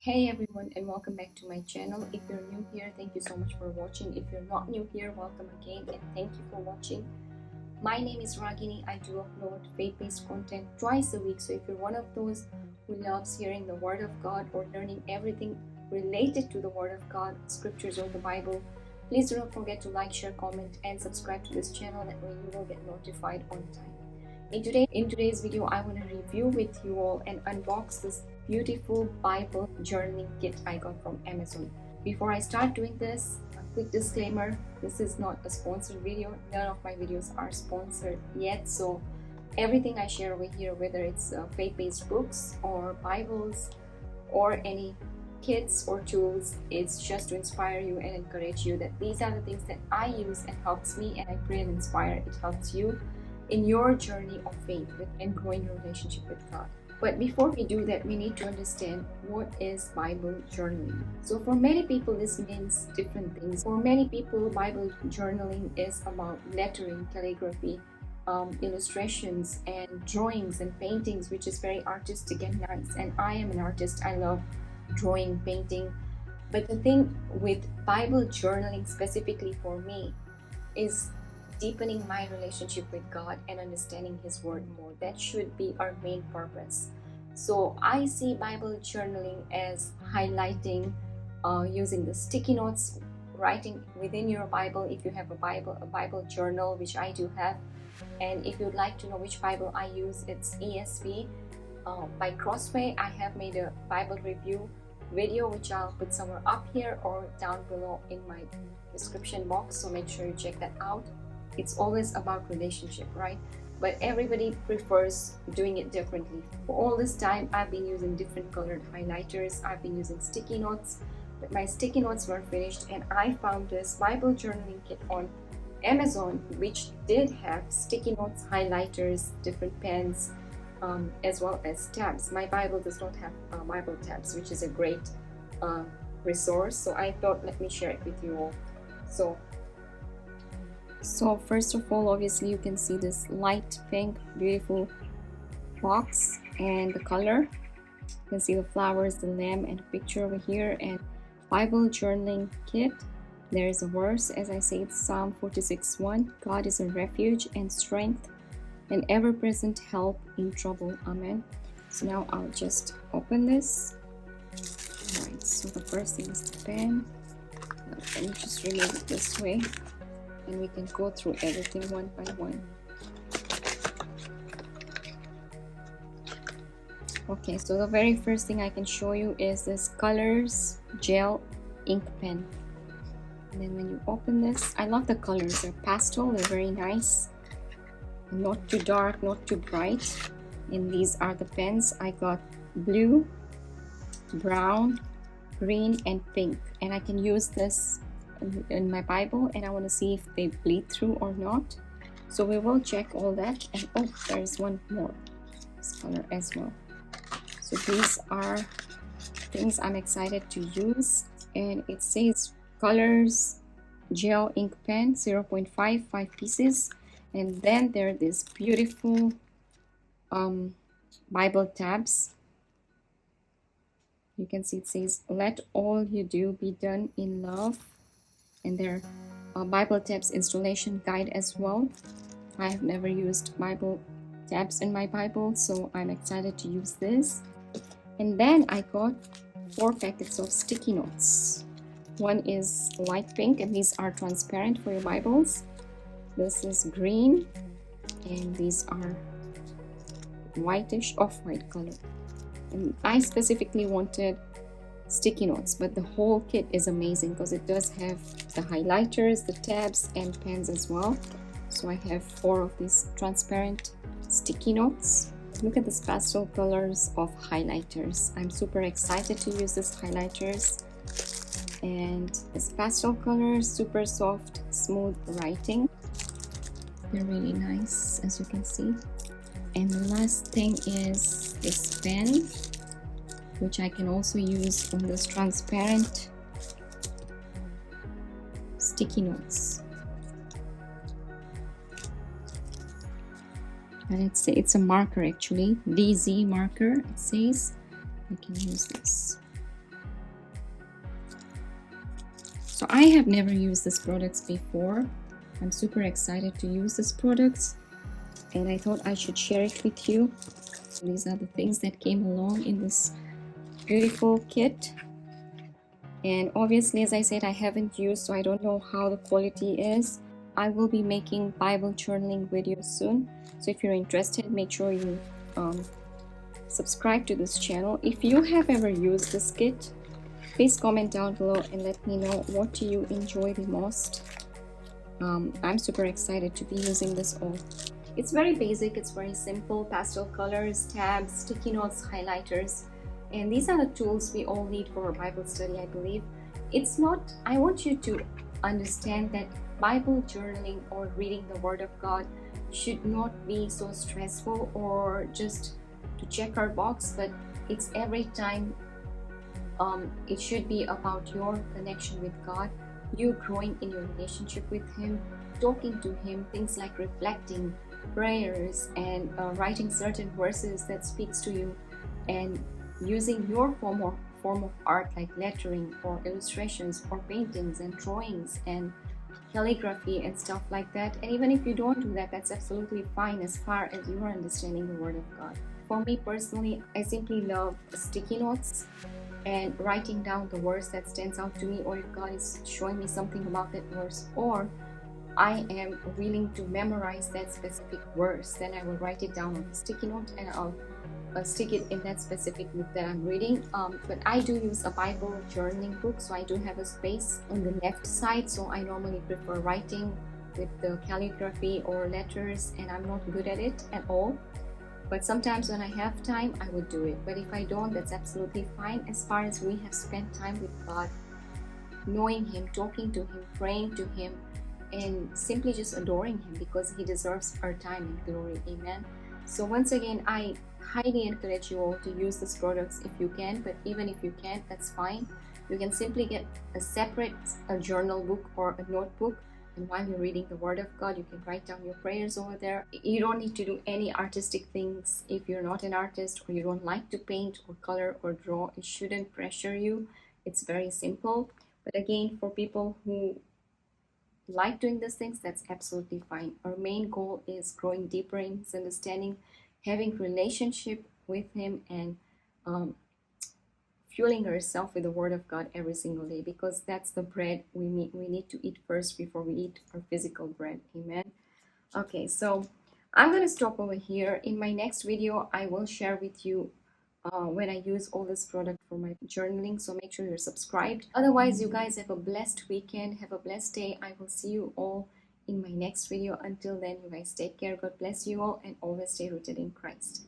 Hey everyone, and welcome back to my channel. If you're new here, thank you so much for watching. If you're not new here, welcome again and thank you for watching. My name is Ragini. I do upload faith-based content twice a week. So if you're one of those who loves hearing the word of God or learning everything related to the word of God, scriptures or the Bible, please do not forget to like, share, comment and subscribe to this channel. That way you will get notified on time. In today's video, I want to review with you all and unbox this beautiful Bible journaling kit I got from Amazon. Before I start doing this, a quick disclaimer: this is not a sponsored video. None of my videos are sponsored yet, so everything I share over here, whether it's faith-based books or Bibles or any kits or tools, it's just to inspire you and encourage you that these are the things that I use and helps me, and I pray and inspire it helps you in your journey of faith and growing your relationship with God. But before we do that, we need to understand what is Bible journaling. So for many people, this means different things. For many people, Bible journaling is about lettering, calligraphy, illustrations and drawings and paintings, which is very artistic and nice. And I am an artist. I love drawing, painting. But the thing with Bible journaling specifically for me is deepening my relationship with God and understanding His Word more. That should be our main purpose. So I see Bible journaling as highlighting, using the sticky notes, writing within your Bible. If you have a Bible journal, which I do have, and if you'd like to know which Bible I use, it's ESV by Crossway. I have made a Bible review video, which I'll put somewhere up here or down below in my description box, so make sure you check that out. It's always about relationship, right? But everybody prefers doing it differently. For all this time, I've been using different colored highlighters. I've been using sticky notes, but my sticky notes were finished, and I found this Bible journaling kit on Amazon, which did have sticky notes, highlighters, different pens, as well as tabs. My Bible does not have Bible tabs, which is a great resource. So I thought, let me share it with you all. So first of all, obviously you can see this light pink beautiful box and the color. You can see the flowers, the lamb, and a picture over here. And Bible journaling kit, there is a verse, as I say, it's Psalm 46:1. God is a refuge and strength, an ever-present help in trouble. Amen. So now I'll just open this. Alright, so the first thing is the pen. Let me just remove it this way, and we can go through everything one by one. Okay, so the very first thing I can show you is this Colors Gel Ink Pen. And then when you open this, I love the colors. They're pastel, they're very nice. Not too dark, not too bright. And these are the pens. I got blue, brown, green, and pink. And I can use this in my Bible, and I want to see if they bleed through or not. So we will check all that. And oh, there's one more, this color as well. So these are things I'm excited to use, and it says Colors Gel Ink Pen 0.5, 5 pieces. And then there are these beautiful Bible tabs. You can see it says, let all you do be done in love. And there are Bible tabs installation guide as well. I have never used Bible tabs in my Bible, so I'm excited to use this. And then I got 4 packets of sticky notes. One is light pink, and these are transparent for your Bibles. This is green, and these are whitish, off-white color. And I specifically wanted sticky notes, but the whole kit is amazing because it does have the highlighters, the tabs, and pens as well. So I have 4 of these transparent sticky notes. Look at this pastel colors of highlighters. I'm super excited to use these highlighters. And this pastel colors, super soft, smooth writing. They're really nice, as you can see. And the last thing is this pen, which I can also use on this transparent sticky notes. And it's a marker, actually, DZ marker, it says. I can use this. So I have never used these products before. I'm super excited to use these products, and I thought I should share it with you. So these are the things that came along in this beautiful kit. And obviously, as I said, I haven't used, so I don't know how the quality is. I will be making Bible journaling videos soon, so if you're interested, make sure you subscribe to this channel. If you have ever used this kit, please comment down below and let me know what do you enjoy the most. I'm super excited to be using this all. It's very basic, it's very simple: pastel colors, tabs, sticky notes, highlighters, and these are the tools we all need for our Bible study, I believe. It's not, I want you to understand that Bible journaling or reading the Word of God should not be so stressful or just to check our box, but it's every time. It should be about your connection with God, you growing in your relationship with Him, talking to Him, things like reflecting, prayers, and writing certain verses that speaks to you, and using your form of art like lettering or illustrations or paintings and drawings and calligraphy and stuff like that. And even if you don't do that, that's absolutely fine as far as you are understanding the Word of God. For me personally, I simply love sticky notes and writing down the verse that stands out to me, or if God is showing me something about that verse, or I am willing to memorize that specific verse, then I will write it down on the sticky note and I'll stick it in that specific book that I'm reading. But I do use a Bible journaling book, so I do have a space on the left side, so I normally prefer writing with the calligraphy or letters, and I'm not good at it at all. But sometimes when I have time, I would do it. But if I don't, that's absolutely fine, as far as we have spent time with God, knowing Him, talking to Him, praying to Him, and simply just adoring Him, because He deserves our time and glory. Amen. So once again, I highly encourage you all to use these products if you can, but even if you can't, that's fine. You can simply get a separate journal book or a notebook, and while you're reading the Word of God, you can write down your prayers over there. You don't need to do any artistic things if you're not an artist or you don't like to paint or color or draw. It shouldn't pressure you. It's very simple. But again, for people who like doing these things, that's absolutely fine. Our main goal is growing deeper in His understanding, having relationship with Him, and fueling ourselves with the Word of God every single day, because that's the bread we need to eat first before we eat our physical bread. Amen. Okay, so I'm going to stop over here. In my next video, I will share with you when I use all this product for my journaling, so make sure you're subscribed. Otherwise, you guys have a blessed weekend, have a blessed day. I will see you all in my next video. Until then, you guys take care. God bless you all, and always stay rooted in Christ.